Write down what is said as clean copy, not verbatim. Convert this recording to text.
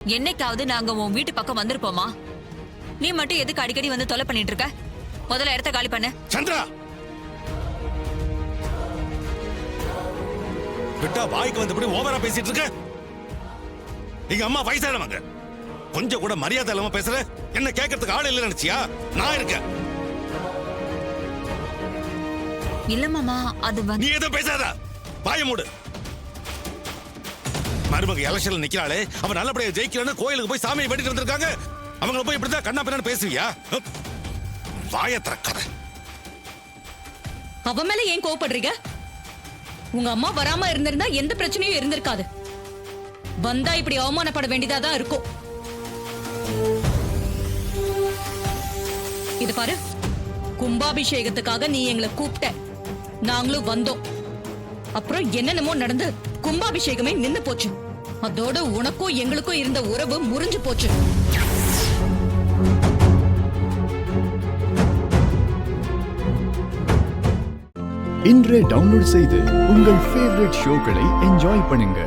என்னைக்காவது நாங்க உன் வீட்டு பக்கம் வந்திருப்போமா? நீ மட்டும் எதுக்கு அடிக்கடி வந்து தொலை பண்ணிட்டு இருக்க? முதல்ல இடத்த காலி பண்ணு. சந்திரா, விட்டா வாய்க்கு வந்தபடி ஓவரா பேசிட்டு இருக்க. எங்க அம்மா வயசானவங்க, கொஞ்சம் கூட மரியாதை இல்லாம பேசுற. என்ன கேட்கறதுக்கு ஆள் இல்ல நினைச்சியா? நான் இருக்கேன். இல்ல மாமா, அது நீ எதுவும் பேசாத, வாய மூடு. மருமக எலெக்ஷன்ல நிக்கிறாளே, அவன் நல்லபடியா ஜெயிக்கலன்னு கோயிலுக்கு போய் சாமியை வேண்டிட்டு வந்திருக்காங்க. அவங்கள போய் இப்படிதான் கண்ணா பின்னான்னு பேசுவியா? வாய திறக்காத. அவ மேல ஏன் கோவப்படுறீங்க? உங்க அம்மா வராம இருந்திருந்தா எந்த பிரச்சனையும் இருந்திருக்காது. வந்தா இப்படி அவமானப்பட வேண்டியதாதான் இருக்கும். இது பாரு, கும்பாபிஷேகத்துக்காக நீ எங்களை கூப்பிட்ட, நாங்களும் வந்தோம். அப்புறம் என்னென்னமோ நடந்து கும்பாபிஷேகமே நின்னு போச்சு. அதோட உனக்கும் எங்களுக்கும் இருந்த உறவு முறிஞ்சு போச்சு. இன்றே டவுன்லோட் செய்து உங்கள் ஃபேவரட் ஷோக்களை என்ஜாய் பண்ணுங்க.